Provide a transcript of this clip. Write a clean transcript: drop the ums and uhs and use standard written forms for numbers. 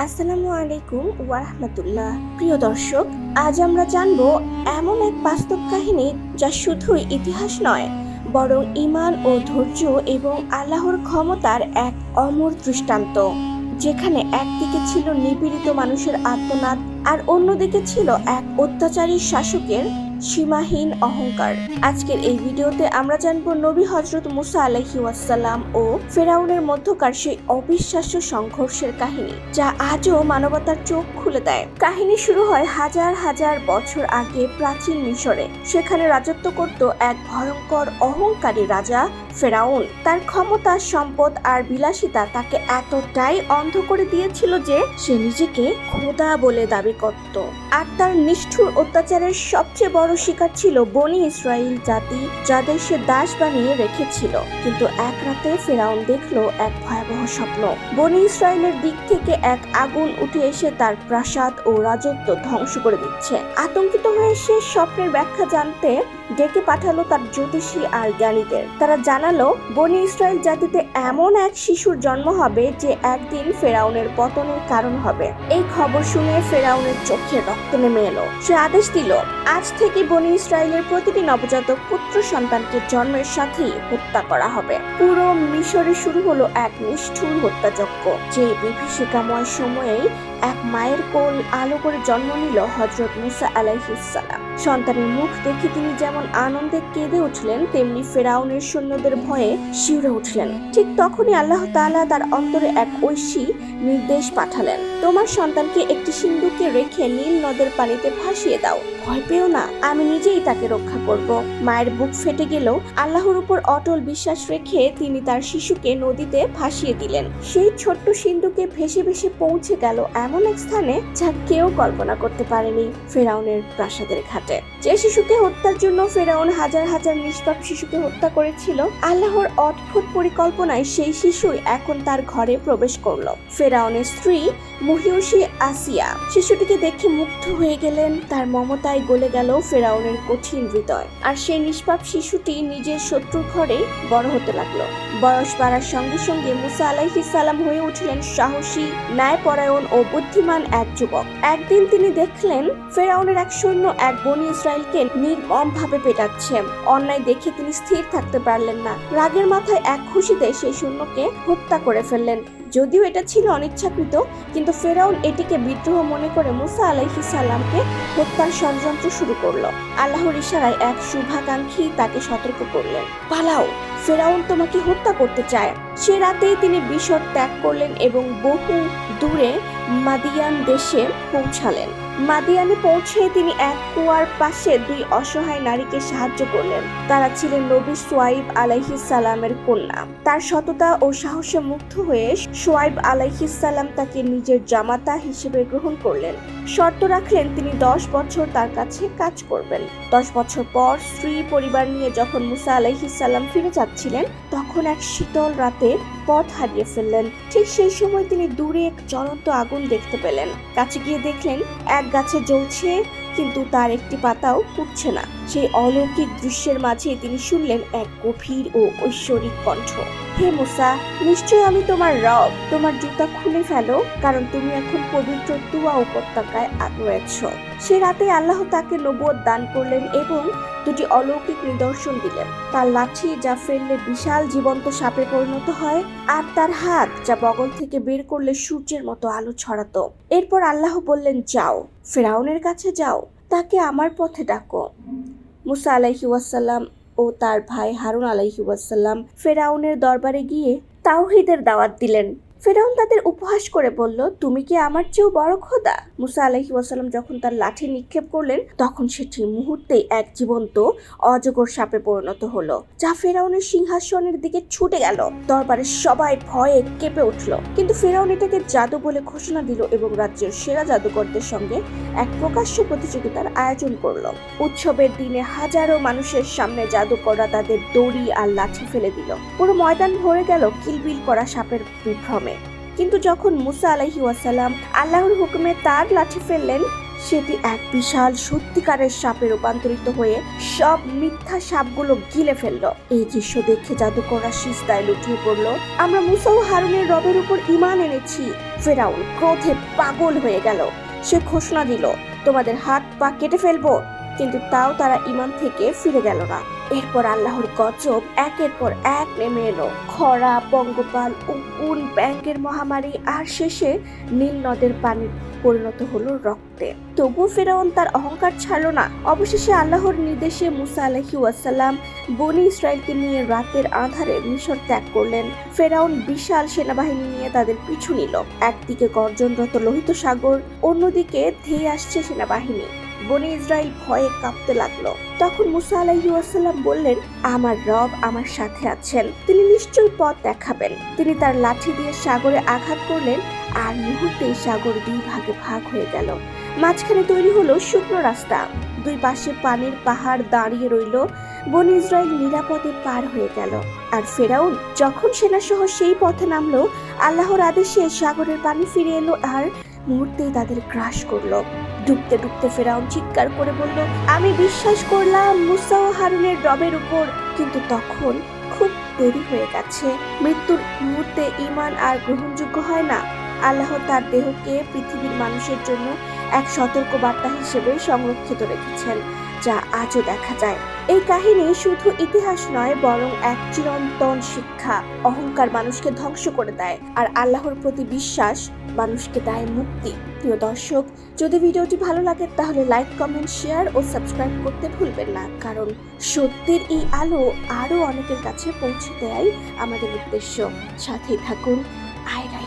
আসসালামু আলাইকুম ওয়ারাহমাতুল্লাহ। প্রিয় দর্শক, আজ আমরা জানব এমন এক বাস্তব কাহিনী যা শুধুই ইতিহাস নয়, বরং ঈমান ও ধৈর্য এবং আল্লাহর ক্ষমতার এক অমর দৃষ্টান্ত। যেখানে একদিকে ছিল নিপীড়িত মানুষের আর্তনাদ, আর অন্যদিকে ছিল এক অত্যাচারী শাসকের সীমাহীন অহংকার। আজকের এই ভিডিওতে আমরা জানবো নবী হযরত মুসা আলাইহিস সালাম ও ফেরাউনের মধ্যকার সেই অবিশ্বাস্য সংঘর্ষের কাহিনী, যা আজও মানবতার চোখ খুলে দেয়। কাহিনী শুরু হয় হাজার হাজার বছর আগে প্রাচীন মিশরে। সেখানে রাজত্ব করত এক ভয়ঙ্কর অহংকারী রাজা ফেরাউন। তার ক্ষমতা, সম্পদ আর বিলাসিতা তাকে এতটাই অন্ধ করে দিয়েছিল যে সে নিজেকে খোদা বলে দাবি করত। আর তার নিষ্ঠুর অত্যাচারের সবচেয়ে বড় শিকার ছিল বনি ইসরাইল জাতি, যাদের সে দাস বানিয়ে রেখেছিল। কিন্তু এক রাতে ফেরাউন দেখলো এক ভয়াবহ স্বপ্ন। বনি ইসরাইলের দিক থেকে এক আগুন উঠে এসে তার প্রাসাদ ও রাজত্ব ধ্বংস করে দিচ্ছে। আতঙ্কিত হয়ে সে স্বপ্নের ব্যাখ্যা জানতে ডেকে পাঠালো তার জ্যোতিষী আর জ্ঞানীদের। তারা জানালো বনি ইসরাইল জাতিতে এমন এক শিশুর জন্ম হবে যে একদিন ফেরাউনের পতনের কারণ হবে। এই খবর শুনে ফেরাউনের চোখে রক্ত নেমে এলো। সে আদেশ দিল, আজ থেকে বনি ইসরাইলের প্রতিটি নবজাতক পুত্র সন্তানকে জন্মের সাথেই হত্যা করা হবে। পুরো মিশরে শুরু হলো এক নিষ্ঠুর হত্যাযজ্ঞ। যে বিভীষিকাময় সময়েই এক মায়ের কোল আলো করে জন্ম নিল হযরত মুসা আলাইহিস সালাম। সন্তানের মুখ দেখে তিনি যেমন আনন্দে কেঁদে উঠলেন, তেমনি ফেরাউনের সৈন্যদের ভয়ে শিউরে উঠলেন। ঠিক তখনই আল্লাহ তাআলা তার অন্তরে এক ঐশী নির্দেশ পাঠালেন, তোমার সন্তানকে একটি সিন্দুকে রেখে নীল নদের পানিতে ভাসিয়ে দাও। ভয় পেও না, আমি নিজেই তাকে রক্ষা করব। মায়ের বুক ফেটে গেলেও আল্লাহর উপর অটল বিশ্বাস রেখে তিনি তার শিশুকে নদীতে ভাসিয়ে দিলেন। সেই ছোট্ট সিন্ধুকে ভেসে ভেসে পৌঁছে গেল এমন এক স্থানে যা কেউ কল্পনা করতে পারেনি, ফেরাউনের প্রাসাদের ঘাটে। যে শিশুকে হত্যার জন্য ফেরাউন হাজার হাজার নিষ্পাপ শিশুকে হত্যা করেছিল, আল্লাহর অদ্ভুত পরিকল্পনায় সেই শিশুই এখন তার ঘরে প্রবেশ করলো। ফেরাউনের স্ত্রী মহিয়সী আসিয়া শিশুটিকে দেখে মুগ্ধ হয়ে গেলেন। তার মমতায় গলে গেল ফেরাউনের কঠিন হৃদয়। আর সেই নিষ্পাপ শিশুটি নিজের শত্রুর ঘরে বড় হতে লাগলো। বয়স বাড়ার সঙ্গে সঙ্গে মুসা আলাইহিস সালাম হয়ে উঠলেন সাহসী, ন্যায়পরায়ণ ও বুদ্ধিমান এক যুবক। একদিন তিনি দেখলেন ফেরাউনের এক সৈন্য এক বনি ইসরাইলকে নির্মমভাবে পেটাচ্ছে। অন্যায় দেখে তিনি স্থির থাকতে পারলেন না। রাগের মাথায় এক খুশিতে সেই সৈন্যকে হত্যা করে ফেললেন। যদিও এটা ছিল অনিচ্ছাকৃত, কিন্তু ফেরাউন এটিকে বিদ্রোহ মনে করে মুসা আলাইহিস সালামকে হত্যার ষড়যন্ত্র শুরু করলো। আল্লাহর ইশারায় এক শুভাকাঙ্ক্ষী তাকে সতর্ক করলেন, পালাও, ফেরাউন তোমাকে হত্যা করতে চায়। সে রাতেই তিনি মিশর ত্যাগ করলেন এবং বহু দূরে মাদিয়ান দেশে পৌঁছালেন। মাদিয়ানে পৌঁছে তিনি এক কুয়ার পাশে দুই অসহায় নারীকে সাহায্য করলেন। তারা ছিলেন নবী শুআয়ব আলাইহিস সালামের কন্যা। তার সততা ও সাহসে মুগ্ধ হয়ে শুআয়ব আলাইহিস সালাম তাকে নিজের জামাতা হিসেবে গ্রহণ করলেন। শর্ত রাখলেন তিনি 10 বছর তার কাছে কাজ করবেন। 10 বছর পর স্ত্রী পরিবার নিয়ে যখন মুসা আলাইহিস সালাম ফিরে যাচ্ছিলেন, তখন এক শীতল রাতে পথ হারিয়ে ফেললেন। ঠিক সেই সময় তিনি দূরে এক জ্বলন্ত আগুন দেখতে পেলেন। কাছে গিয়ে দেখলেন এক গাছে জ্বলছে, কিন্তু তার একটি পাতাও পুড়ছে না। সেই অলৌকিক দৃশ্যের মাঝে তিনি শুনলেন এক গভীর ও ঐশ্বরিক কণ্ঠ, হে মুসা, নিশ্চয় আমি তোমার রব। তোমার জুতা খুলে ফেলো, কারণ তুমি এখন পবিত্র তুয়া উপত্যকায় রয়েছ। সে রাতে আল্লাহ তাকে নবুয়ত দান করলেন এবং দুটি অলৌকিক নিদর্শন দিলেন। তার লাঠি যা ফেললে বিশাল জীবন্ত সাপে পরিণত হয়, আর তার হাত যা বগল থেকে বের করলে সূর্যের মতো আলো ছড়াতো। এরপর আল্লাহ বললেন, যাও, ফেরাউনের কাছে যাও, তাকে আমার পথে ডাকো। মুসা আলাইহিস সালাম ও তার ভাই হারুন আলাইহিস সালাম ফেরাউনের দরবারে গিয়ে তাওহীদের দাওয়াত দিলেন। ফেরাউন তাদের উপহাস করে বলল, তুমি কি আমার চেয়েও বড় খোদা? মুসা আলাইহিস সালাম যখন তার লাঠি নিক্ষেপ করলেন, তখন সেটি মুহূর্তেই এক জীবন্ত অজগর সাপে পরিণত হলো, যা ফেরাউনের সিংহাসনের দিকে ছুটে গেল। দরবারের সবাই ভয়ে কেঁপে উঠল। কিন্তু ফেরাউন এটাকে জাদু বলে ঘোষণা দিল এবং রাজ্যের সেরা জাদুকরদের সঙ্গে এক প্রকাশ্য প্রতিযোগিতার আয়োজন করলো। উৎসবের দিনে হাজারো মানুষের সামনে জাদুকররা তাদের দড়ি আর লাঠি ফেলে দিল। পুরো ময়দান ভরে গেল কিলবিল করা সাপের বিভ্রমে। কিন্তু যখন মুসা আলাইহিস সালাম আল্লাহর হুকুমে তার লাঠি ফেললেন, সেটি এক বিশাল সত্যিকারের সাপে রূপান্তরিত হয়ে সব মিথ্যা সাপগুলো গিলে ফেললো। এই দৃশ্য দেখে জাদুকররা সিজদায় লুটিয়ে পড়লো। আমরা মুসা ও হারুনের রবের উপর ঈমান এনেছি। ফেরাউন ক্রোধে পাগল হয়ে গেল। সে ঘোষণা দিল, তোমাদের হাত পা কেটে ফেলবো। কিন্তু তাও তারা ঈমান থেকে ফিরে গেল না। এরপর আল্লাহর গজব একের পর এক নেমে এলো। খরা, পঙ্গপাল, উকুন, ব্যাঙের মহামারী, আর শেষে নীল নদের পানি পরিণত হলো রক্তে। তবুও ফেরাউন তার অহংকার ছাড়লো না। অবশেষে আল্লাহর নির্দেশে মুসা আলাইহিস সালাম বনী ইসরায়েলকে নিয়ে রাতের আঁধারে মিশর ত্যাগ করলেন। ফেরাউন বিশাল সেনাবাহিনী নিয়ে তাদের পিছু নিল। একদিকে গর্জনরত লোহিত সাগর, অন্যদিকে ধেয়ে আসছে সেনাবাহিনী। বনী ইসরায়েল ভয়ে কাঁপতে লাগলো। তখন মুসা আলাইহিস সালাম বললেন, আমার রব আমার সাথে আছেন, তিনি নিশ্চয়ই পথ দেখাবেন। তিনি তার লাঠি দিয়ে সাগরে আঘাত করলেন, আর মুহূর্তেই সাগর দুই ভাগে ভাগ হয়ে গেল। মাঝখানে তৈরি হলো শুকনো রাস্তা। দুই পাশে পানির পাহাড় দাঁড়িয়ে রইল। বনী ইসরায়েল নিরাপদে পার হয়ে গেল। আর ফেরাউন যখন সেনাসহ সেই পথে নামলো, আল্লাহর আদেশে সাগরের পানি ফিরে এলো আর মুহূর্তেই তাদের গ্রাস করলো। ডুবতে ডুবতে ফেরাউন চিৎকার করে বলল, আমি বিশ্বাস করলাম মুসা ও হারুনের রবের উপর। কিন্তু তখন খুব দেরি হয়ে গেছে। মৃত্যুর মুহূর্তে ঈমান আর গ্রহণযোগ্য হয় না। আল্লাহ তার দেহকে পৃথিবীর মানুষের জন্য এক সতর্ক বার্তা হিসেবে সংরক্ষিত রেখেছেন, যা আজও দেখা যায়। এই কাহিনী শুধু ইতিহাস নয়, বরং এক চিরন্তন শিক্ষা। অহংকার মানুষকে ধ্বংস করে দেয়, আর আল্লাহর প্রতি বিশ্বাস মানুষকে দেয় মুক্তি। প্রিয় দর্শক, যদি ভিডিওটি ভালো লাগে তাহলে লাইক, কমেন্ট, শেয়ার ও সাবস্ক্রাইব করতে ভুলবেন না, কারণ সত্যের এই আলো আরো অনেকের কাছে পৌঁছে দেয় আমাদের উদ্দেশ্য। সাথেই থাকুন আয়রা।